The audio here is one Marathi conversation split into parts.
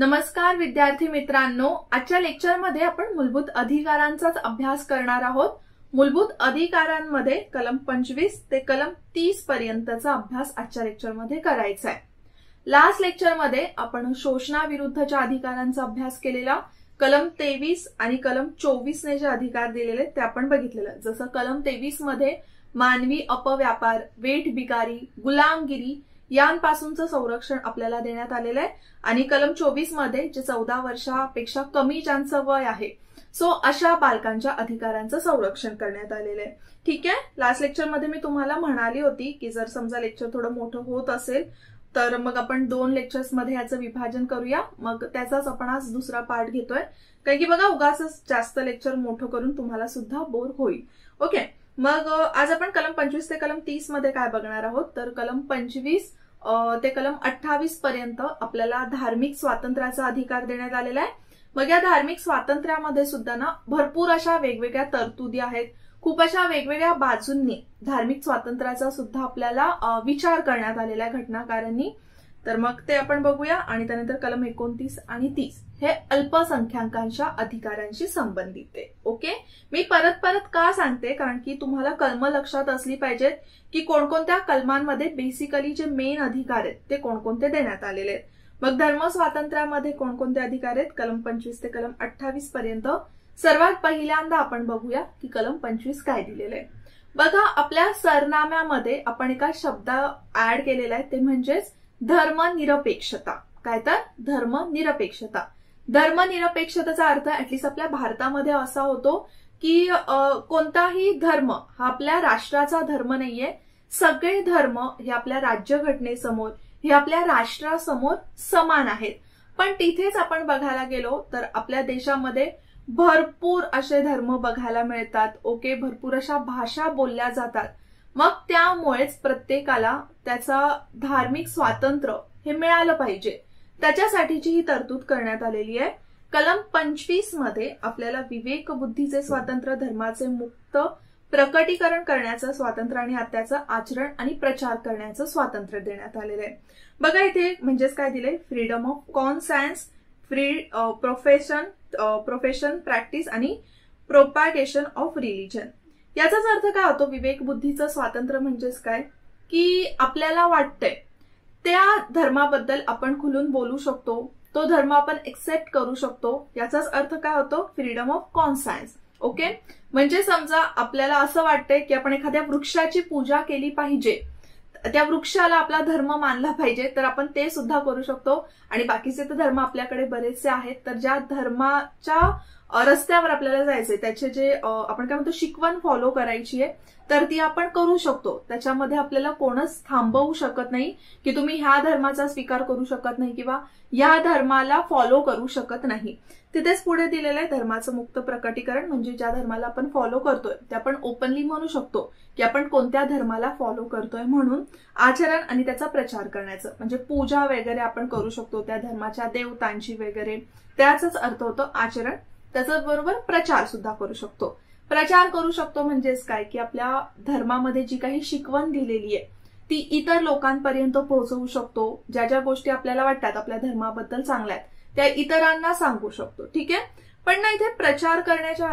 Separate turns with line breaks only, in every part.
नमस्कार विद्यार्थी मित्रांनो, आजच्या लेक्चरमध्ये आपण मूलभूत अधिकारांचाच अभ्यास करणार आहोत। मूलभूत अधिकारांमध्ये कलम 25 ते कलम 30 पर्यंतचा अभ्यास आजच्या लेक्चरमध्ये करायचा आहे। लास्ट लेक्चरमध्ये आपण शोषणाविरुद्धच्या अधिकारांचा अभ्यास केलेला। कलम 23 आणि कलम 24 ने जे अधिकार दिलेले ते आपण बघितलेलं। जसं कलम 23 मध्ये मानवी अपव्यापार, वेठ बिगारी, गुलामगिरी यांपासूनचं संरक्षण आपल्याला देण्यात आलेलं आहे आणि कलम 24 मध्ये जे 14 वर्षापेक्षा कमी ज्यांचं वय आहे सो अशा बालकांच्या अधिकारांचं संरक्षण करण्यात आलेलं आहे। ठीक आहे, लास्ट लेक्चर मध्ये मी तुम्हाला म्हणाली होती की जर समजा लेक्चर थोडं मोठं होत असेल तर मग आपण 2 लेक्चर्स मध्ये याचं विभाजन करूया, मग त्याचाच आपण आज दुसरा पार्ट घेतोय। कारण की बघा उगाच जास्त लेक्चर मोठं करून तुम्हाला सुद्धा बोर होईल। ओके, मग आज आपण कलम 25 ते कलम 30 मध्ये काय बघणार आहोत तर कलम 25 ते कलम 28 पर्यंत आपल्याला धार्मिक स्वातंत्र्याचा अधिकार देण्यात आलेला आहे। मग या धार्मिक स्वातंत्र्यामध्ये सुद्धा ना भरपूर अशा वेगवेगळ्या तरतुदी आहेत, खूप अशा वेगवेगळ्या बाजूंनी धार्मिक स्वातंत्र्याचा सुद्धा आपल्याला विचार करण्यात आलेला आहे घटनाकारांनी। तर मग ते आपण बघूया आणि त्यानंतर कलम 29 आणि 30 हे अल्पसंख्याकांच्या अधिकारांशी संबंधित आहे। ओके, मी परत परत का सांगते कारण की तुम्हाला कलम लक्षात असली पाहिजेत की कोणकोणत्या कलमांमध्ये बेसिकली जे मेन अधिकार आहेत ते कोणकोणते देण्यात आलेले आहेत। मग धर्म स्वातंत्र्यामध्ये कोणकोणते अधिकार आहेत कलम 25 ते कलम 28 पर्यंत। सर्वात पहिल्यांदा आपण बघूया की कलम 25 काय दिलेलं आहे। बघा, आपल्या सरनाम्यामध्ये आपण एका शब्द ऍड केलेला आहे ते म्हणजेच धर्मनिरपेक्षता। काय तर धर्मनिरपेक्षता। धर्मनिरपेक्षतेचा अर्थ ऍटलीस्ट आपल्या भारतामध्ये असा होतो की कोणताही धर्म हा आपल्या राष्ट्राचा धर्म नाहीये। सगळे धर्म हे आपल्या राज्यघटनेसमोर, हे आपल्या राष्ट्रासमोर समान आहेत। पण तिथेच आपण बघायला गेलो तर आपल्या देशामध्ये भरपूर असे धर्म बघायला मिळतात। ओके, भरपूर अशा भाषा बोलल्या जातात। मग त्यामुळेच प्रत्येकाला त्याचा धार्मिक स्वातंत्र्य हे मिळालं पाहिजे, त्याच्यासाठीची ही तरतूद करण्यात आलेली आहे। कलम 25 मध्ये आपल्याला विवेक बुद्धीचे स्वातंत्र्य, धर्माचे मुक्त प्रकटीकरण करण्याचं स्वातंत्र्य आणि त्याचं आचरण आणि प्रचार करण्याचं स्वातंत्र्य देण्यात आलेलं आहे। बघा इथे म्हणजेच काय दिले, freedom of conscience, free profession practice आणि प्रोपॅगेशन ऑफ रिलिजन। याचाच अर्थ काय होतो, विवेक बुद्धीचं स्वातंत्र्य म्हणजेच काय की आपल्याला वाटतंय त्या धर्माबद्दल आपण खुलून बोलू शकतो, तो धर्म आपण एक्सेप्ट करू शकतो। याचाच अर्थ काय होतो, फ्रीडम ऑफ कॉन्सायन्स। ओके, म्हणजे समजा आपल्याला असं वाटतंय की आपण एखाद्या वृक्षाची पूजा केली पाहिजे, त्या वृक्षाला आपला धर्म मानला पाहिजे, तर आपण ते सुद्धा करू शकतो। आणि बाकीचे तर धर्म आपल्याकडे बरेचसे आहेत, तर ज्या धर्माच्या रस्त्यावर आपल्याला जायचंय त्याचे जे आपण काय म्हणतो शिकवण फॉलो करायची आहे तर ती आपण करू शकतो। त्याच्यामध्ये आपल्याला कोणच थांबवू शकत नाही की तुम्ही ह्या धर्माचा स्वीकार करू शकत नाही किंवा या धर्माला फॉलो करू शकत नाही। तिथेच पुढे दिलेलं आहे धर्माचं मुक्त प्रकटीकरण, म्हणजे ज्या धर्माला आपण फॉलो करतोय ते आपण ओपनली म्हणू शकतो की आपण कोणत्या धर्माला फॉलो करतोय म्हणून। आचरण आणि त्याचा प्रचार करण्याचं म्हणजे पूजा वगैरे आपण करू शकतो त्या धर्माच्या देवतांची वगैरे, त्याचाच अर्थ होतो आचरण। त्याच बरोबर प्रचार सुद्धा करू शकतो। प्रचार करू शकतो म्हणजेच काय की आपल्या धर्मामध्ये जी काही शिकवण दिलेली आहे ती इतर लोकांपर्यंत पोहोचवू शकतो। ज्या ज्या गोष्टी आपल्याला वाटतात आपल्या धर्माबद्दल चांगल्या आहेत त्या इतरांना सांगू शकतो। ठीक आहे, पण ना इथे प्रचार करण्याच्या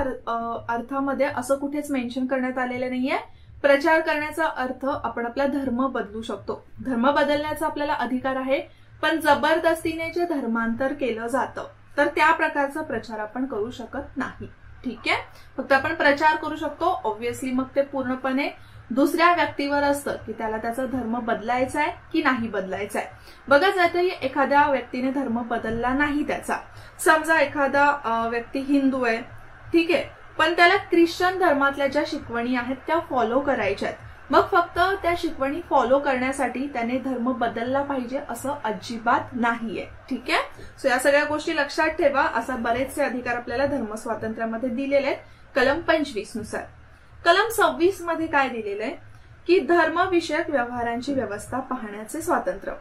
अर्थामध्ये असं कुठेच मेन्शन करण्यात आलेलं नाहीये। प्रचार करण्याचा अर्थ आपण आपला धर्म बदलू शकतो, धर्म बदलण्याचा आपल्याला अधिकार आहे, पण जबरदस्तीने जे धर्मांतर केलं जातं तर त्या प्रकारचा प्रचार आपण करू शकत नाही। ठीक आहे, फक्त आपण प्रचार करू शकतो। ऑब्व्हियसली मग ते पूर्णपणे दुसऱ्या व्यक्तीवर असतं की त्याला त्याचा धर्म बदलायचा आहे की नाही बदलायचा आहे। बघा जरी एखाद्या व्यक्तीने धर्म बदलला नाही त्याचा, समजा एखादा व्यक्ती हिंदू आहे, ठीक आहे, पण त्याला ख्रिश्चन धर्मातल्या ज्या शिकवणी आहेत त्या फॉलो करायच्या आहेत, मग फक्त त्या शिकवणी फॉलो करण्यासाठी त्याने धर्म बदलला पाहिजे असं अजिबात नाहीये। ठीक आहे, सो या सगळ्या गोष्टी लक्षात ठेवा। असा बरेचसे अधिकार आपल्याला धर्म स्वातंत्र्यामध्ये दिलेले आहेत कलम 25 नुसार। कलम 26 मध्ये काय दिलेलं आहे की धर्मविषयक व्यवहारांची व्यवस्था पाहण्याचे स्वातंत्र्य।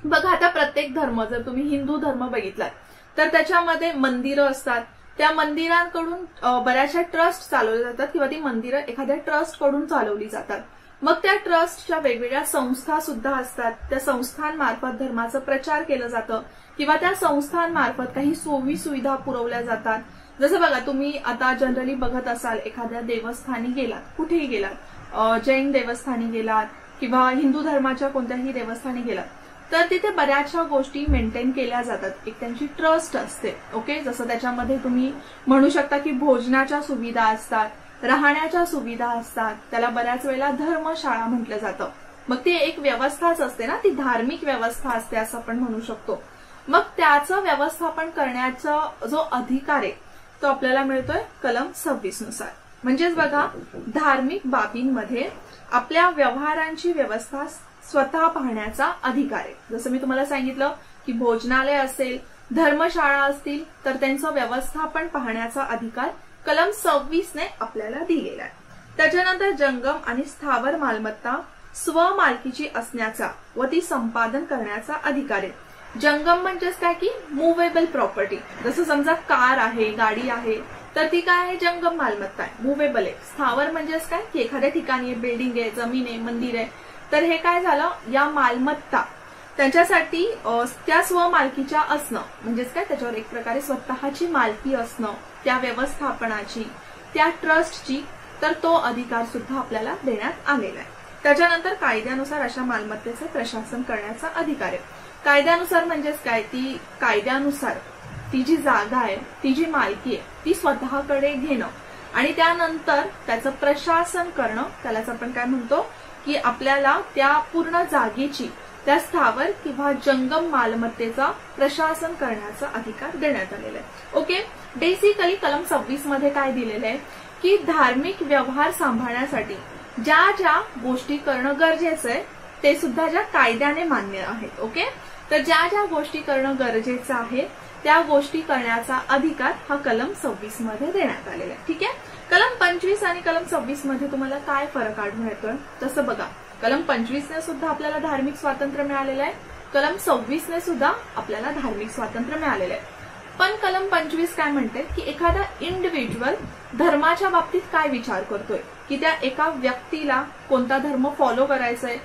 बघा आता प्रत्येक धर्म, जर तुम्ही हिंदू धर्म बघितलात तर त्याच्यामध्ये मंदिरं असतात, त्या मंदिरांकडून बऱ्याचशा ट्रस्ट चालवले जातात किंवा ती मंदिरं एखाद्या ट्रस्ट कडून चालवली जातात। मग त्या ट्रस्टच्या वेगवेगळ्या संस्था सुद्धा असतात, त्या संस्थांमार्फत धर्माचा प्रचार केला जातं किंवा त्या संस्थांमार्फत काही सोयी सुविधा पुरवल्या जातात. जसं बघा, तुम्ही आता जनरली बघत असाल, एखाद्या देवस्थानी गेलात, कुठेही गेलात, जैन देवस्थानी गेलात किंवा हिंदू धर्माच्या कोणत्याही देवस्थानी गेलात, तर तिथे बऱ्याचशा गोष्टी मेंटेन केल्या जातात. एक त्यांची ट्रस्ट असते. ओके, जसं त्याच्यामध्ये तुम्ही म्हणू शकता की भोजनाच्या सुविधा असतात, राहण्याच्या सुविधा असतात, त्याला बऱ्याच वेळेला धर्मशाळा म्हटलं जातं. मग ती एक व्यवस्थाच असते ना, ती धार्मिक व्यवस्था असते असं आपण म्हणू शकतो. मग त्याचं व्यवस्थापन करण्याचा जो अधिकार आहे तो आपल्याला मिळतोय कलम 26 नुसार. म्हणजेच बघा, धार्मिक बाबींमध्ये आपल्या व्यवहारांची व्यवस्था स्वतः पाहण्याचा अधिकार आहे. जसं मी तुम्हाला सांगितलं की भोजनालय असेल, धर्मशाळा असतील, तर त्यांचं व्यवस्थापन पाहण्याचा अधिकार कलम 26 ने आपल्याला दिलेला आहे. त्याच्यानंतर जंगम आणि स्थावर मालमत्ता स्वमालकीची असण्याचा व ती संपादन करण्याचा अधिकार आहे. जंगम म्हणजेच काय की मुव्हेबल प्रॉपर्टी. जसं समजा कार आहे, गाडी आहे, तर ती काय आहे, जंगम मालमत्ता आहे, मुव्हेबल आहे. स्थावर म्हणजेच काय की एखाद्या ठिकाणी आहे, बिल्डिंग आहे, जमीन आहे, मंदिर आहे, तर हे काय झालं, या मालमत्ता त्यांच्यासाठी त्या स्वमालकीच्या असणं म्हणजेच काय, त्याच्यावर एक प्रकारे स्वतःची मालकी असणं, त्या व्यवस्थापनाची, त्या ट्रस्टची, तर तो अधिकार सुद्धा आपल्याला देण्यात आलेला आहे. त्याच्यानंतर कायद्यानुसार अशा मालमत्तेचे प्रशासन करण्याचा अधिकार आहे. कायद्यानुसार म्हणजेच काय, ती कायद्यानुसार ती जी जागा आहे, ती जी मालकी आहे, ती स्वतःकडे घेणं आणि त्यानंतर त्याचं प्रशासन करणं, त्यालाच आपण काय म्हणतो की आपल्याला त्या पूर्ण जागेची, त्या स्थावर किंवा जंगम मालमत्तेचा प्रशासन करण्याचा अधिकार देण्यात आलेला आहे. ओके, बेसिकली कलम 26 मध्ये काय दिलेलं आहे की धार्मिक व्यवहार सांभाळण्यासाठी ज्या ज्या गोष्टी करणं गरजेचं आहे ते सुद्धा ज्या कायद्याने मान्य आहेत. ओके, तर ज्या ज्या गोष्टी करणं गरजेचं आहे त्या गोष्टी करण्याचा अधिकार हा कलम 26 मध्ये देण्यात आलेला आहे. ठीक आहे, कलम 25 आणि कलम 26 मध्ये तुम्हाला काय फरक आढळून येतोय? तसं बघा, कलम 25 ने सुद्धा आपल्याला धार्मिक स्वातंत्र्य मिळालेलं आहे, कलम 26 ने सुद्धा आपल्याला धार्मिक स्वातंत्र्य मिळालेलं आहे. पण कलम 25 काय म्हणते की एखादा इंडिव्हिज्युअल धर्माच्या बाबतीत काय विचार करतोय, की त्या एका व्यक्तीला कोणता धर्म फॉलो करायचा आहे,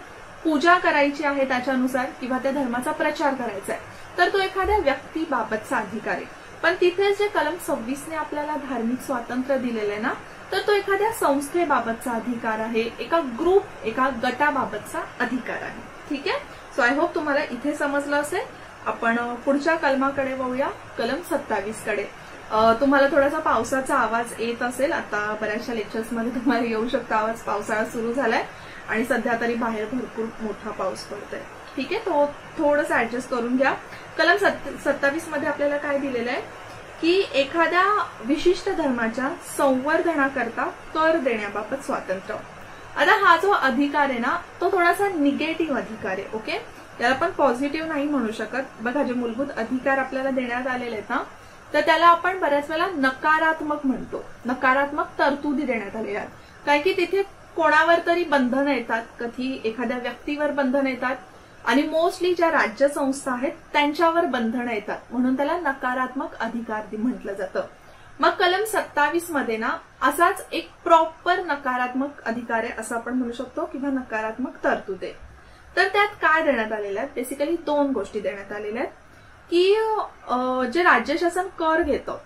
पूजा करायची आहे त्याच्यानुसार, किंवा त्या धर्माचा प्रचार करायचा आहे, तर तो एखाद्या व्यक्तीबाबतचा अधिकार आहे. पण तिथे जे कलम 26 ने आपल्याला धार्मिक स्वातंत्र्य दिलेलं आहे ना, तर तो एखाद्या संस्थेबाबतचा अधिकार आहे, एका ग्रुप, एका गटाबाबतचा अधिकार आहे. ठीक आहे, सो आय होप तुम्हाला इथे समजलं असेल. आपण पुढच्या कलमाकडे वळूया, कलम 27 कडे. तुम्हाला थोडासा पावसाचा आवाज येत असेल, आता बऱ्याचशा लेक्चर्समध्ये तुम्हाला येऊ शकतो आवाज. पावसाळा सुरू झालाय आणि सध्या तरी बाहेर भरपूर मोठा पाऊस पडतोय. ठीक आहे, तो थोडंसं ऍडजस्ट करून घ्या. कलम 27 मध्ये आपल्याला काय दिलेलं आहे की एखाद्या विशिष्ट धर्माच्या संवर्धनाकरता कर देण्याबाबत स्वातंत्र्य. आता हा जो अधिकार आहे ना, तो थोडासा निगेटिव्ह अधिकार आहे. ओके, त्याला आपण पॉझिटिव्ह नाही म्हणू शकत. बघा, जे मूलभूत अधिकार आपल्याला देण्यात आलेले आहेत ना, तर त्याला आपण बऱ्याच वेळेला नकारात्मक म्हणतो. नकारात्मक तरतुदी देण्यात आलेल्या आहेत, काय की तिथे कोणावर तरी बंधनं येतात, कधी एखाद्या व्यक्तीवर बंधनं येतात आणि मोस्टली ज्या राज्य संस्था आहेत त्यांच्यावर बंधनं येतात, म्हणून त्याला नकारात्मक अधिकार म्हटलं जातं. मग कलम 27 मध्ये ना असाच एक प्रॉपर नकारात्मक अधिकार आहे असं आपण म्हणू शकतो, किंवा नकारात्मक तरतूद आहे. तर त्यात काय देण्यात आलेलं आहे, बेसिकली 2 गोष्टी देण्यात आलेल्या आहेत की जे राज्य शासन कर घेतं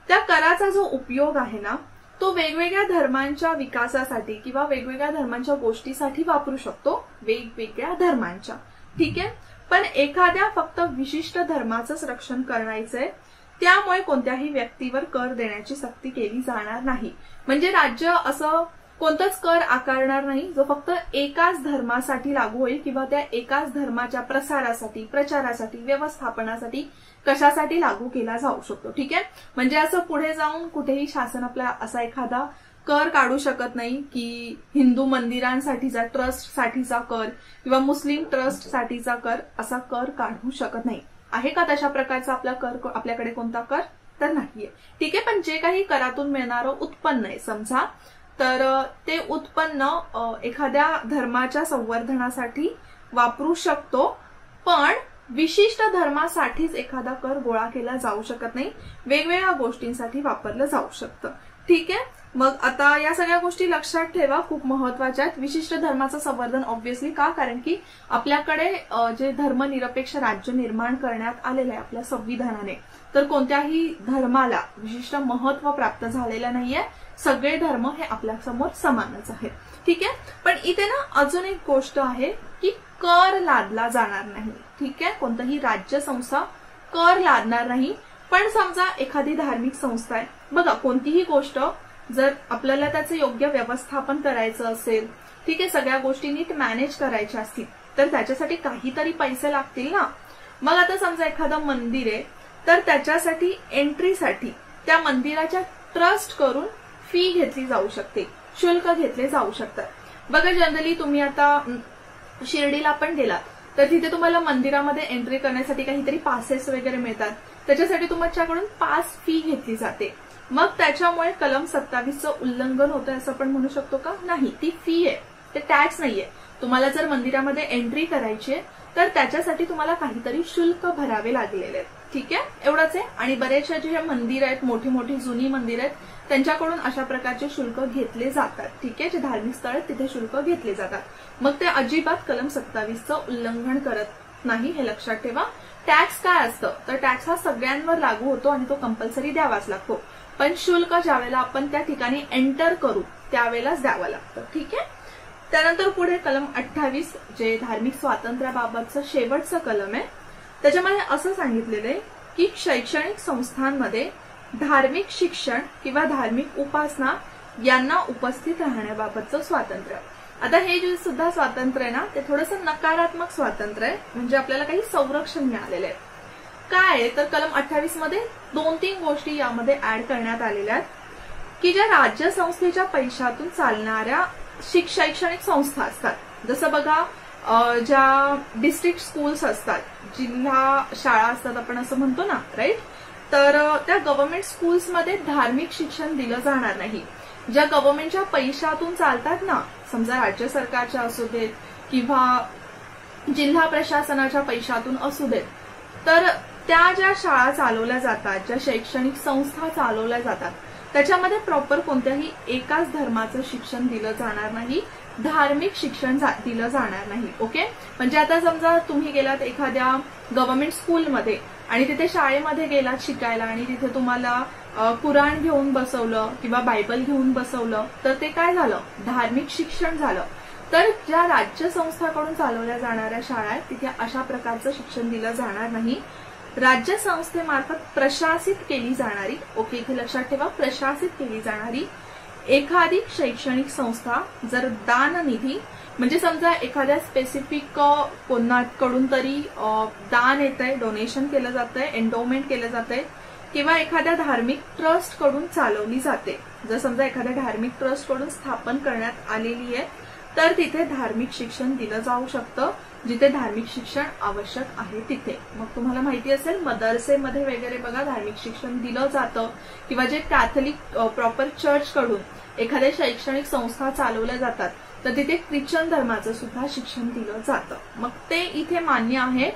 त्या कराचा जो उपयोग आहे ना, तो वेगवेगळ्या धर्मांच्या विकासासाठी किंवा वेगवेगळ्या धर्मांच्या गोष्टीसाठी वापरू शकतो, वेगवेगळ्या धर्मांच्या. ठीक आहे, पण एखाद्या फक्त विशिष्ट धर्माचंच रक्षण करायचंय, त्यामुळे कोणत्याही व्यक्तीवर कर देण्याची सक्ती केली जाणार नाही. म्हणजे राज्य असं कोणताच कर आकारणार नाही जो फक्त एकाच धर्मासाठी लागू होईल किंवा त्या एकाच धर्माच्या प्रसारासाठी, प्रचारासाठी, व्यवस्थापनासाठी कशासाठी लागू केला जाऊ शकतो. ठीक आहे, म्हणजे असं पुढे जाऊन कुठेही शासन आपला असा एखादा कर काढू शकत नाही की हिंदू मंदिरांसाठीचा, ट्रस्टसाठीचा कर किंवा मुस्लिम ट्रस्टसाठीचा कर, असा कर काढू शकत नाही. आहे का तशा प्रकारचा आपला कर, आपल्याकडे कोणता कर? तर नाहीये. ठीक आहे, पण जे काही करातून मिळणारं उत्पन्न आहे समजा, तर ते उत्पन्न एखाद्या धर्माच्या संवर्धनासाठी वापरू शकतो, पण विशिष्ट धर्मासाठीच एखादा कर गोळा केला जाऊ शकत नाही, वेगवेगळ्या गोष्टींसाठी वापरलं जाऊ शकतं. ठीक आहे, मग आता या सगळ्या गोष्टी लक्षात ठेवा, खूप महत्वाच्या आहेत. विशिष्ट धर्माचं संवर्धन ऑब्व्हियसली का, कारण की आपल्याकडे जे धर्मनिरपेक्ष राज्य निर्माण करण्यात आलेलं आहे आपल्या संविधानाने, तर कोणत्याही धर्माला विशिष्ट महत्व प्राप्त झालेलं नाहीये. सगळे धर्म हे आपल्या समोर समानच आहेत. ठीक आहे. पण इथे ना अजून एक गोष्ट आहे की कर लादला जाणार नाही. ठीक आहे. कोणतंही राज्य संस्था कर लादणार नाही. पण समजा एखादी धार्मिक संस्था आहे, बघा कोणतीही गोष्ट जर आपल्याला त्याचं योग्य व्यवस्थापन करायचं असेल, ठीक आहे, सगळ्या गोष्टी नीट मॅनेज करायच्या असतील, तर त्याच्यासाठी काहीतरी पैसे लागतील ना. मग आता समजा एखादं मंदिर आहे, तर त्याच्यासाठी एंट्रीसाठी त्या मंदिराच्या ट्रस्ट करून फी घेतली जाऊ शकते, शुल्क घेतले जाऊ शकतात. बघा जनरली तुम्ही आता शिर्डीला पण गेलात तर तिथे तुम्हाला मंदिरामध्ये एंट्री करण्यासाठी काहीतरी पासेस वगैरे मिळतात, त्याच्यासाठी तुमच्याकडून पास फी घेतली जाते. मग त्याच्यामुळे कलम 27चं उल्लंघन होतं असं आपण म्हणू शकतो का? नाही, ती फी आहे, ते टॅक्स नाहीये. तुम्हाला जर मंदिरामध्ये एंट्री करायची आहे तर त्याच्यासाठी तुम्हाला काहीतरी शुल्क भरावे लागलेले आहेत. ठीक आहे, एवढंच आहे. आणि बरेचसे जे मंदिर आहेत, मोठी मोठी जुनी मंदिर आहेत, त्यांच्याकडून अशा प्रकारचे शुल्क घेतले जातात. ठीक आहे, जे धार्मिक स्थळ आहेत तिथे शुल्क घेतले जातात. मग ते अजिबात कलम 27चं उल्लंघन करत नाही, हे लक्षात ठेवा. टॅक्स काय असतं, तर टॅक्स हा सगळ्यांवर लागू होतो आणि तो कंपल्सरी द्यावाच लागतो. पण शुल्क ज्यावेळेला आपण त्या ठिकाणी एंटर करू त्यावेळेलाच द्यावं लागतं. ठीक आहे. त्यानंतर पुढे कलम 28 जे धार्मिक स्वातंत्र्याबाबतचं शेवटचं कलम आहे, त्याच्यामध्ये असं सांगितलेलं आहे की शैक्षणिक संस्थांमध्ये धार्मिक शिक्षण किंवा धार्मिक उपासना यांना उपस्थित राहण्याबाबतचं स्वातंत्र्य. आता हे जे सुद्धा स्वातंत्र्य आहे ना, ते थोडंसं नकारात्मक स्वातंत्र्य आहे, म्हणजे आपल्याला काही संरक्षण मिळालेलं आहे. काय आहे तर कलम 28 मध्ये 2-3 गोष्टी यामध्ये ऍड करण्यात आलेल्या आहेत की ज्या राज्य संस्थेच्या पैशातून चालणाऱ्या शैक्षणिक संस्था असतात, जसं बघा ज्या डिस्ट्रिक्ट स्कूल्स असतात, जिल्हा शाळा असतात आपण असं म्हणतो ना, राईट, तर त्या गव्हर्नमेंट स्कूल्समध्ये धार्मिक शिक्षण दिलं जाणार नाही. ज्या गव्हर्नमेंटच्या पैशातून चालतात ना, समजा राज्य सरकारच्या असू देत किंवा जिल्हा प्रशासनाच्या पैशातून असू देत, तर त्या ज्या शाळा चालवल्या जातात, ज्या शैक्षणिक संस्था चालवल्या जातात, त्याच्यामध्ये प्रॉपर कोणत्याही एकाच धर्माचं शिक्षण दिलं जाणार नाही, धार्मिक शिक्षण दिलं जाणार नाही. ओके, म्हणजे आता समजा तुम्ही गेलात एखाद्या गव्हर्नमेंट स्कूलमध्ये आणि तिथे शाळेमध्ये गेलात शिकायला आणि तिथे तुम्हाला कुराण घेऊन बसवलं किंवा बायबल घेऊन बसवलं, तर ते काय झालं, धार्मिक शिक्षण झालं. तर ज्या राज्य संस्थाकडून चालवल्या जाणाऱ्या शाळा आहेत तिथे अशा प्रकारचं शिक्षण दिलं जाणार नाही. राज्य संस्थेमार्फत प्रशासित केली जाणारी, ओके इथे लक्षात ठेवा, प्रशासित केली जाणारी एखादी शैक्षणिक संस्था जर दाननिधी, म्हणजे समजा एखाद्या स्पेसिफिक कोणाकडून तरी दान येतंय, डोनेशन केलं जातंय, एन्डोमेंट केलं जातंय, किंवा एखाद्या धार्मिक ट्रस्ट कडून चालवली जाते, जर समजा एखाद्या धार्मिक ट्रस्ट कडून स्थापन करण्यात आलेली आहे, तर तिथे धार्मिक शिक्षण दिलं जाऊ शकतं, जिथे धार्मिक शिक्षण आवश्यक आहे तिथे. मग तुम्हाला माहिती असेल मदरसेमध्ये वगैरे बघा धार्मिक शिक्षण दिलं जातं, किंवा जे कॅथलिक प्रॉपर चर्च कडून एखाद्या शैक्षणिक संस्था चालवल्या जातात, तर तिथे ख्रिश्चन धर्माचं सुद्धा शिक्षण दिलं जातं. मग ते इथे मान्य आहे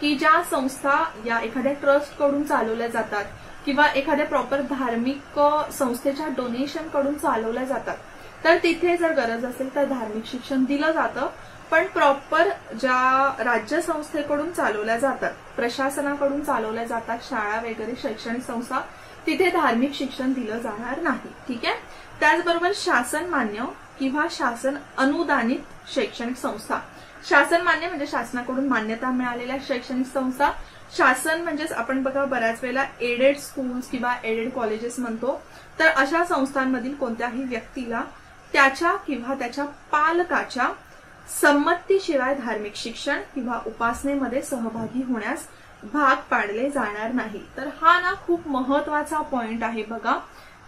की ज्या संस्था या एखाद्या ट्रस्ट कडून चालवल्या जातात किंवा एखाद्या प्रॉपर धार्मिक संस्थेच्या डोनेशन कडून चालवल्या जातात, तर तिथे जर गरज असेल तर धार्मिक शिक्षण दिलं जातं. पण प्रॉपर ज्या राज्य संस्थेकडून चालवल्या जातात, प्रशासनाकडून चालवल्या जातात शाळा वगैरे शैक्षणिक संस्था, तिथे धार्मिक शिक्षण दिलं जाणार नाही. ठीक आहे. त्याचबरोबर शासन मान्य किंवा शासन अनुदानित शैक्षणिक संस्था, शासन मान्य म्हणजे शासनाकडून मान्यता मिळालेल्या शैक्षणिक संस्था, शासन म्हणजेच आपण बघा बऱ्याच वेळेला एडेड स्कूल्स किंवा एडेड कॉलेजेस म्हणतो, तर अशा संस्थांमधील कोणत्याही व्यक्तीला त्याच्या किंवा त्याच्या पालकाच्या संमतीशिवाय धार्मिक शिक्षण किंवा उपासनेमध्ये सहभागी होण्यास भाग पाडले जाणार नाही. तर हा ना खूप महत्वाचा पॉइंट आहे बघा,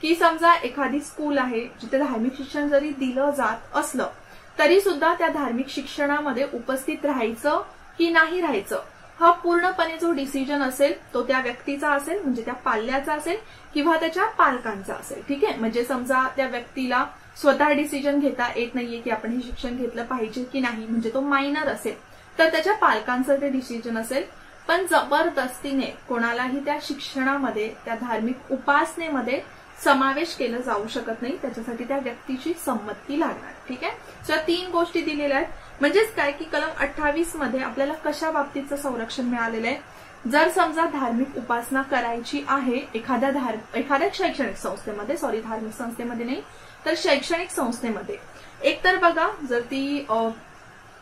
की समजा एखादी स्कूल आहे जिथे धार्मिक शिक्षण जरी दिलं जात असलं तरी सुद्धा त्या धार्मिक शिक्षणामध्ये उपस्थित राहायचं की नाही राहायचं हा पूर्णपणे जो डिसिजन असेल तो त्या व्यक्तीचा असेल, म्हणजे त्या पाल्याचा असेल किंवा त्याच्या पालकांचा असेल. ठीक आहे. म्हणजे समजा त्या व्यक्तीला स्वतः डिसिजन घेता येत नाहीये की आपण हे शिक्षण घेतलं पाहिजे की नाही, म्हणजे तो मायनर असेल, तर त्याच्या पालकांचं ते डिसिजन असेल. पण जबरदस्तीने कोणालाही त्या शिक्षणामध्ये, त्या धार्मिक उपासनेमध्ये समावेश केलं जाऊ शकत नाही, त्याच्यासाठी त्या व्यक्तीची संमती लागणार. ठीक आहे. तर 3 गोष्टी दिलेल्या आहेत. म्हणजेच काय की कलम 28 मध्ये आपल्याला कशा बाबतीचं संरक्षण मिळालेलं आहे. जर समजा धार्मिक उपासना करायची आहे एखाद्या शैक्षणिक संस्थेमध्ये, सॉरी धार्मिक संस्थेमध्ये नाही तर शैक्षणिक संस्थेमध्ये, एक तर बघा जर ती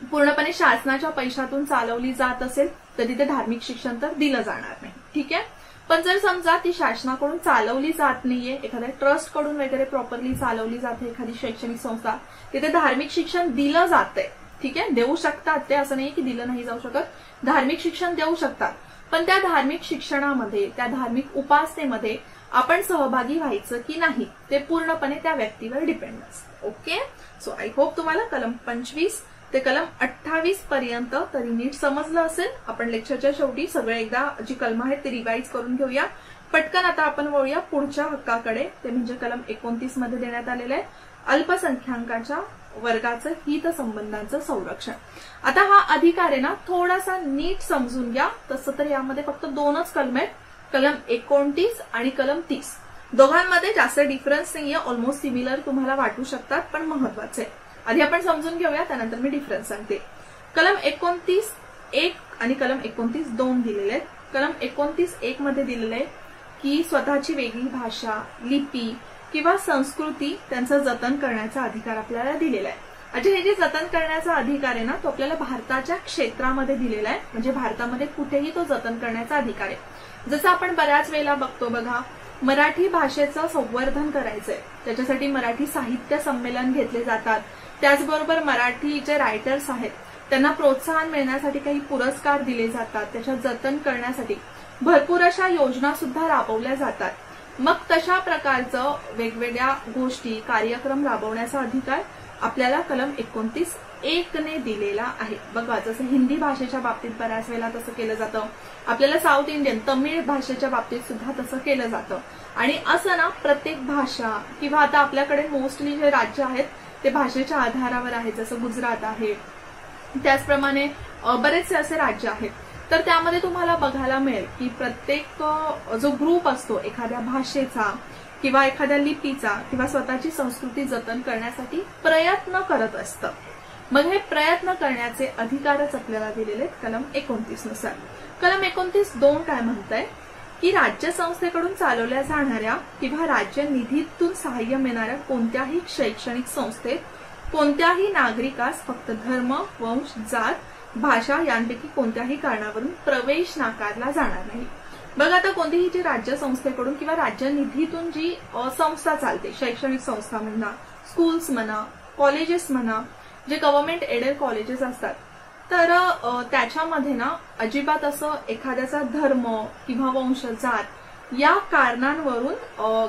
पूर्णपणे शासनाच्या पैशातून चालवली जात असेल तर तिथे धार्मिक शिक्षण तर दिलं जाणार नाही. ठीक आहे. पण जर समजा ती शासनाकडून चालवली जात नाहीये, एखाद्या ट्रस्ट कडून वगैरे प्रॉपरली चालवली जाते एखादी शैक्षणिक संस्था, तिथे धार्मिक शिक्षण दिलं जातंय. ठीक आहे. देऊ शकतात ते, असं नाही की दिलं नाही जाऊ शकत, धार्मिक शिक्षण देऊ शकतात. पण त्या धार्मिक शिक्षणामध्ये, त्या धार्मिक उपासनेमध्ये आपण सहभागी व्हायचं की नाही ते पूर्णपणे त्या व्यक्तीवर डिपेंड असतं. ओके. सो आय होप तुम्हाला कलम 25 ते कलम 28 पर्यंत तरी नीट समजलं असेल. आपण लेक्चरच्या शेवटी सगळे एकदा जी कलम आहेत ते रिवाइज करून घेऊया. पटकन आता आपण वळूया पुढच्या हक्काकडे, ते म्हणजे कलम 29 मध्ये देण्यात आलेलं आहे अल्पसंख्याकांच्या वर्गाचं हितसंबंधांचं संरक्षण. आता हा अधिकार आहे ना थोडासा नीट समजून घ्या. तसं तर यामध्ये फक्त 2च कलम आहेत, कलम 29 आणि कलम 30. दोघांमध्ये जास्त डिफरन्स नाहीये, ऑलमोस्ट सिमिलर तुम्हाला वाटू शकतात, पण महत्वाचे आहे. आधी आपण समजून घेऊया, त्यानंतर मी डिफरन्स सांगते. कलम 29(1) आणि कलम 29(2) दिलेले आहेत. कलम 29(1) मध्ये दिलेलं आहे की स्वतःची वेगळी भाषा, लिपी किंवा संस्कृती त्यांचं जतन करण्याचा अधिकार आपल्याला दिलेला आहे. म्हणजे हे जे जतन करण्याचा अधिकार आहे ना तो आपल्याला भारताच्या क्षेत्रामध्ये दिलेला आहे, म्हणजे भारतामध्ये कुठेही तो जतन करण्याचा अधिकार आहे. जसं आपण बऱ्याच वेळेला बघतो बघा, मराठी भाषेचं संवर्धन करायचंय त्याच्यासाठी मराठी साहित्य संमेलन घेतले जातात. त्याचबरोबर मराठी जे रायटर्स आहेत त्यांना प्रोत्साहन मिळण्यासाठी काही पुरस्कार दिले जातात, त्याच्या जतन करण्यासाठी भरपूर अशा योजना सुद्धा राबवल्या जातात. मग तशा प्रकारचं वेगवेगळ्या गोष्टी, कार्यक्रम राबवण्याचा अधिकार आपल्याला कलम 29(1) ने दिलेला आहे. बघा जसं हिंदी भाषेच्या बाबतीत बऱ्याच वेळेला तसं केलं जातं, आपल्याला साऊथ इंडियन तमिळ भाषेच्या बाबतीत सुद्धा तसं केलं जातं. आणि असं ना प्रत्येक भाषा किंवा आता आपल्याकडे मोस्टली जे राज्य आहेत ते भाषेच्या आधारावर आहेत, जसं गुजरात आहे, त्याचप्रमाणे बरेचसे असे राज्य आहेत. तर त्यामध्ये तुम्हाला बघायला मिळेल की प्रत्येक जो ग्रुप असतो एखाद्या भाषेचा किंवा एखाद्या लिपीचा किंवा स्वतःची संस्कृती जतन करण्यासाठी प्रयत्न करत असतं. मग हे प्रयत्न करण्याचे अधिकारच आपल्याला दिलेले आहेत कलम 29 नुसार. कलम 29(2) काय म्हणतंय की राज्य संस्थेकडून चालवल्या जाणाऱ्या किंवा राज्य निधीतून सहाय्य मिळणाऱ्या कोणत्याही शैक्षणिक संस्थेत कोणत्याही नागरिकास फक्त धर्म, वंश, जात, भाषा यांपैकी कोणत्याही कारणावरून प्रवेश नाकारला जाणार नाही. बघा आता कोणतीही जी राज्य संस्थेकडून किंवा राज्य निधीतून जी संस्था चालते, शैक्षणिक संस्था म्हणा, स्कूल्स म्हणा, कॉलेजेस म्हणा, जे गव्हर्नमेंट एडेड कॉलेजेस असतात, तर त्याच्यामध्ये ना अजिबात असं एखाद्याचा धर्म किंवा वंश, जात या कारणांवरून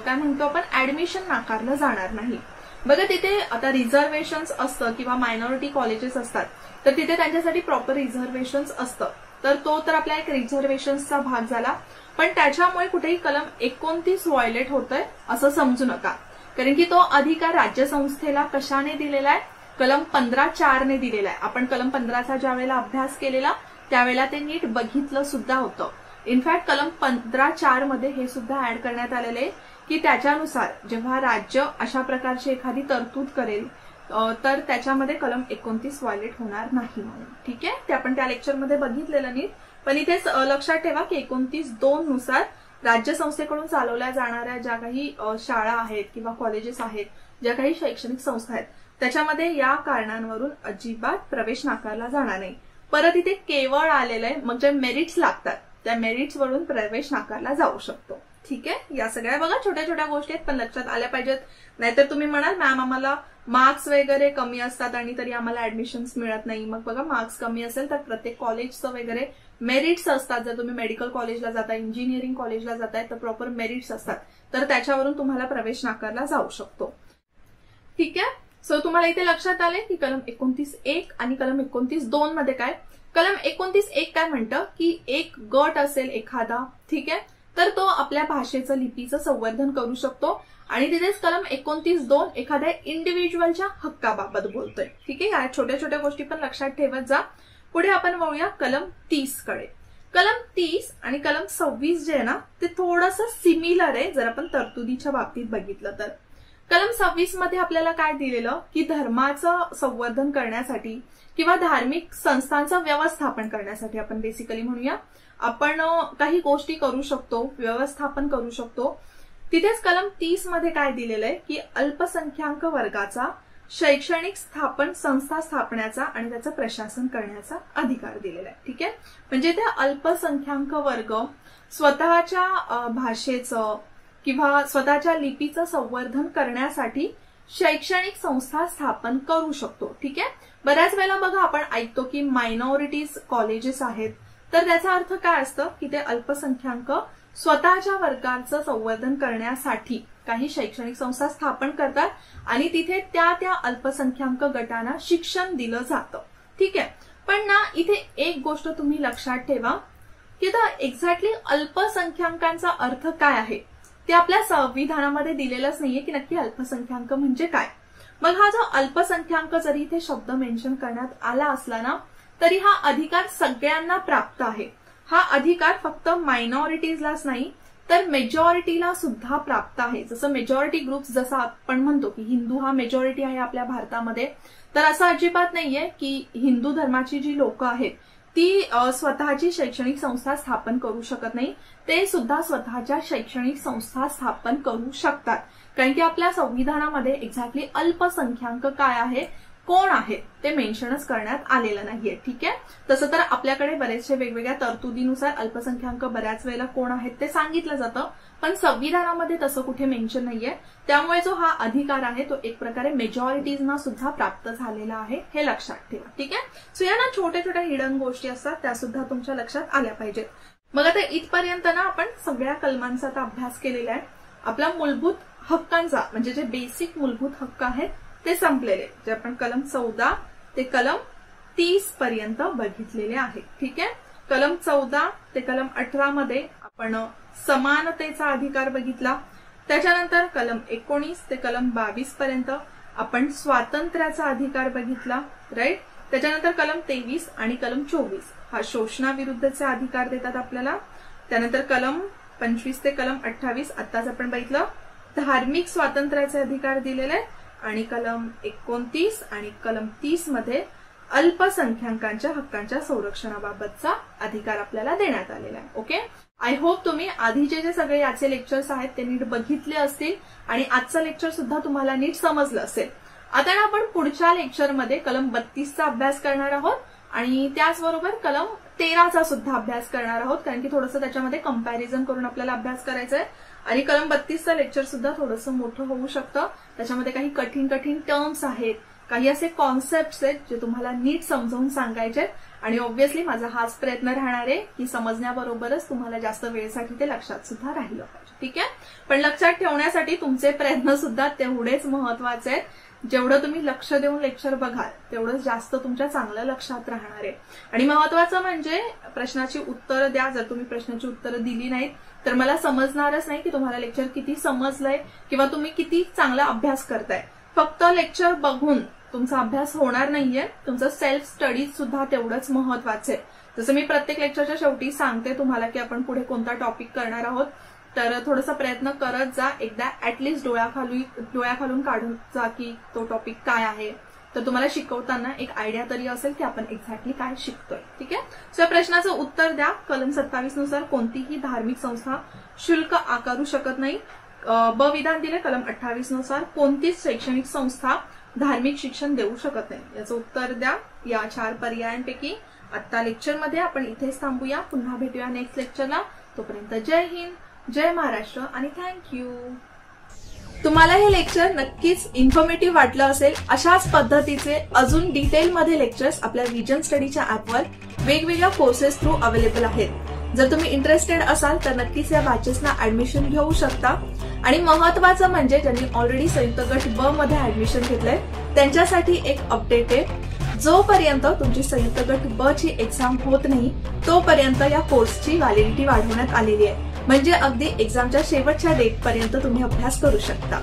काय म्हणतो आपण ऍडमिशन नाकारलं जाणार नाही. बघा तिथे आता रिझर्वेशन्स असतं किंवा मायनॉरिटी कॉलेजेस असतात तर तिथे त्यांच्यासाठी प्रॉपर रिझर्वेशन्स असतं, तर तो तर आपला एक रिझर्वेशन्सचा भाग झाला. पण त्याच्यामुळे कुठेही कलम 29 व्हायलेट होतोय असं समजू नका, कारण की तो अधिकार राज्य संस्थेला कशाने दिलेला आहे, कलम 15(4) ने दिलेला आहे. आपण कलम 15चा ज्या वेळेला अभ्यास केलेला त्यावेळेला ते नीट बघितलं सुद्धा होतं. इनफॅक्ट कलम 15(4) मध्ये हे सुद्धा ऍड करण्यात आलेलं आहे की त्याच्यानुसार जेव्हा राज्य अशा प्रकारची एखादी तरतूद करेल तर त्याच्यामध्ये कलम 29 व्हायलेट होणार नाही म्हणून. ठीक आहे. ते आपण त्या लेक्चरमध्ये बघितलेलं नाही, पण इथेच लक्षात ठेवा की 29(2) नुसार राज्य संस्थेकडून चालवल्या जाणाऱ्या ज्या काही शाळा आहेत किंवा कॉलेजेस आहेत, ज्या काही शैक्षणिक संस्था आहेत, त्याच्यामध्ये या कारणांवरून अजिबात प्रवेश नाकारला जाणार नाही. परत इथे केवळ आलेलं आहे, मग जे मेरिट्स लागतात त्या मेरिट्सवरून प्रवेश नाकारला जाऊ शकतो. ठीक आहे. या सगळ्या बघा छोट्या छोट्या गोष्टी आहेत पण लक्षात आल्या पाहिजेत, नाहीतर तुम्ही म्हणाल मॅम आम्हाला मार्क्स वगैरे कमी असतात आणि तरी आम्हाला ऍडमिशन्स मिळत नाही. मग बघा मार्क्स कमी असेल तर प्रत्येक कॉलेजचं वगैरे मेरिट्स असतात. जर तुम्ही मेडिकल कॉलेजला जाताय, इंजिनिअरिंग कॉलेजला जाताय तर प्रॉपर मेरिट्स असतात, तर त्याच्यावरून तुम्हाला प्रवेश नाकारला जाऊ शकतो. ठीक आहे. सो तुम्हाला इथे लक्षात आले की कलम 29(1) आणि कलम 29(2) मध्ये काय, कलम 29(1) काय म्हणतं की एक गट असेल एखादा, ठीक आहे, तर तो आपल्या भाषेचं, लिपीचं संवर्धन करू शकतो. आणि तिथेच कलम 29(2) एखाद्या इंडिव्हिज्युअलच्या हक्काबाबत बोलतोय. ठीक आहे. या छोट्या छोट्या गोष्टी पण लक्षात ठेवत जा. पुढे आपण वळूया कलम 30 कडे. कलम 30 आणि कलम 26 जे आहे ना ते थोडंसं सिमिलर आहे जर आपण तरतुदीच्या बाबतीत बघितलं तर. कलम 26 मध्ये आपल्याला काय दिलेलं की धर्माचं संवर्धन करण्यासाठी किंवा धार्मिक संस्थांचं व्यवस्थापन करण्यासाठी आपण बेसिकली म्हणूया आपण काही गोष्टी करू शकतो, व्यवस्थापन करू शकतो. तिथेच कलम 30 मध्ये काय दिलेलं आहे की अल्पसंख्याक वर्गाचा शैक्षणिक संस्था स्थापण्याचा आणि त्याचं प्रशासन करण्याचा अधिकार दिलेला आहे. ठीक आहे, म्हणजे त्या अल्पसंख्याक वर्ग स्वतःच्या भाषेचं किंवा स्वतःच्या लिपीचं संवर्धन करण्यासाठी शैक्षणिक संस्था स्थापन करू शकतो. ठीक आहे, बऱ्याच वेळेला बघा आपण ऐकतो की मायनॉरिटीज कॉलेजेस आहेत, तर त्याचा अर्थ काय असतं की ते अल्पसंख्याक स्वतःच्या वर्गाचं संवर्धन करण्यासाठी काही शैक्षणिक संस्था स्थापन करतात आणि तिथे त्या अल्पसंख्याक गटांना शिक्षण दिलं जातं. ठीक आहे, पण ना इथे एक गोष्ट तुम्ही लक्षात ठेवा की आता एक्झॅक्टली अल्पसंख्याकांचा अर्थ काय आहे ते आपल्या संविधानामध्ये दिलेलंच नाहीये की नक्की अल्पसंख्याक म्हणजे काय. मग हा जो अल्पसंख्याक जरी इथे शब्द मेन्शन करण्यात आला असला ना तरी हा अधिकार सगळ्यांना प्राप्त आहे. हा अधिकार फक्त मायनॉरिटीजलाच नाही तर मेजॉरिटीला सुद्धा प्राप्त आहे. जसं मेजॉरिटी ग्रुप्स जसं आपण म्हणतो की हिंदू हा मेजॉरिटी आहे आपल्या भारतामध्ये, तर असं अजिबात नाहीये की हिंदू धर्माची जी लोक आहेत ती स्वतःची शैक्षणिक संस्था स्थापन करू शकत नाही, ते सुद्धा स्वतःच्या शैक्षणिक संस्था स्थापन करू शकतात. कारण की आपल्या संविधानामध्ये एक्झॅक्टली अल्पसंख्याक काय आहे, कोण आहे ते मेन्शनच करण्यात आलेलं नाहीये. ठीक आहे, तसं तर आपल्याकडे बरेचसे वेगवेगळ्या तरतुदीनुसार अल्पसंख्याक बऱ्याच वेळेला कोण आहेत ते सांगितलं जातं, पण संविधानामध्ये तसं कुठे मेन्शन नाहीये. त्यामुळे जो हा अधिकार आहे तो एक प्रकारे मेजॉरिटीजना सुद्धा प्राप्त झालेला आहे, हे लक्षात ठेवा. ठीक आहे, सो या ना छोट्या छोट्या हिडन गोष्टी असतात त्या सुद्धा तुमच्या लक्षात आल्या पाहिजेत. मग आता इथपर्यंत ना आपण सगळ्या कलमांचा आता अभ्यास केलेला आहे. आपला मूलभूत हक्कांचा म्हणजे जे बेसिक मूलभूत हक्क आहेत ते संपलेले, जे आपण कलम 14 ते कलम 30 पर्यंत बघितलेले आहे. ठीक आहे, कलम 14 ते कलम 18 मध्ये आपण समानतेचा अधिकार बघितला. त्याच्यानंतर कलम 19 ते कलम 22 पर्यंत आपण स्वातंत्र्याचा अधिकार बघितला. राईट, त्याच्यानंतर कलम 23 आणि कलम 24 हा शोषणाविरुद्धचे अधिकार देतात आपल्याला. त्यानंतर कलम 25 ते कलम 28 आताच आपण बघितलं धार्मिक स्वातंत्र्याचे अधिकार दिलेले आहेत. आणि कलम 29 आणि कलम 30 मध्ये अल्पसंख्याकांच्या हक्कांच्या संरक्षणाबाबतचा अधिकार आपल्याला देण्यात आलेला आहे. ओके, आय होप तुम्ही आधीचे जे सगळे याचे लेक्चर्स आहेत ते नीट बघितले असतील आणि आजचं लेक्चर सुद्धा तुम्हाला नीट समजलं असेल. आता आपण पुढच्या लेक्चरमध्ये कलम 32चा अभ्यास करणार आहोत आणि त्याचबरोबर कलम 13चा सुद्धा अभ्यास करणार आहोत, कारण की थोडंसं त्याच्यामध्ये कंपॅरिझन करून आपल्याला अभ्यास करायचा आहे. आणि कलम 32चं लेक्चर सुद्धा थोडंसं मोठं होऊ शकतं. त्याच्यामध्ये काही कठीण टर्म्स आहेत, काही असे कॉन्सेप्ट्स आहेत जे तुम्हाला नीट समजावून सांगायचे आहेत. आणि ऑब्व्हियसली माझा हाच प्रयत्न राहणार आहे की समजण्याबरोबरच तुम्हाला जास्त वेळेसाठी ते लक्षात सुद्धा राहिलं पाहिजे. ठीक आहे, पण लक्षात ठेवण्यासाठी तुमचे प्रयत्न सुद्धा तेवढेच महत्वाचे आहेत. जेवढं तुम्ही लक्ष देऊन लेक्चर बघाल तेवढंच जास्त तुमच्या चांगलं लक्षात राहणार आहे. आणि महत्वाचं म्हणजे प्रश्नाची उत्तरं द्या. जर तुम्ही प्रश्नाची उत्तरं दिली नाहीत तर मला समजणारच नाही की तुम्हाला लेक्चर किती समजलंय किंवा तुम्ही किती चांगला अभ्यास करताय. फक्त लेक्चर बघून तुमचा अभ्यास होणार नाहीये, तुमचं सेल्फ स्टडीज सुद्धा तेवढंच महत्वाचं आहे. जसं मी प्रत्येक लेक्चरच्या शेवटी सांगते तुम्हाला की आपण पुढे कोणता टॉपिक करणार आहोत, तर थोडासा प्रयत्न करत जा. एकदा ऍटलिस्ट डोळ्याखालून काढून जा की तो टॉपिक काय आहे, तर तुम्हाला शिकवताना एक आयडिया तरी असेल की आपण एक्झॅक्टली काय शिकतोय. ठीक आहे, सो प्रश्नाचं उत्तर द्या. कलम 27 नुसार कोणतीही धार्मिक संस्था शुल्क आकारू शकत नाही. ब विधान दिले कलम 28 नुसार कोणतीच शैक्षणिक संस्था धार्मिक शिक्षण देऊ शकत नाही. याचं उत्तर द्या या 4 पर्यायांपैकी. आत्ता लेक्चरमध्ये आपण इथेच थांबूया. पुन्हा भेटूया नेक्स्ट लेक्चरला. तोपर्यंत जय हिंद, जय महाराष्ट्र आणि थँक्यू. तुम्हाला हे लेक्चर नक्कीच इन्फॉर्मेटिव्ह वाटलं असेल. अशाच पद्धतीचे अजून डिटेलमध्ये लेक्चर्स आपल्या विजन स्टडीच्या ऍपवर वेगवेगळ्या कोर्सेस थ्रू अवेलेबल आहेत. जर तुम्ही इंटरेस्टेड असाल तर नक्कीच या बॅचेसना ऍडमिशन घेऊ शकता. आणि महत्वाचं म्हणजे ज्यांनी ऑलरेडी संयुक्त गट ब मध्ये ऍडमिशन घेतलंय त्यांच्यासाठी एक अपडेट आहे. जोपर्यंत तुमची संयुक्त गट ब ची एक्झाम होत नाही तोपर्यंत या कोर्सची व्हॅलिडिटी वाढवण्यात आलेली आहे. म्हणजे अगदी एक्झामच्या शेवटच्या डेट पर्यंत तुम्ही अभ्यास करू शकता.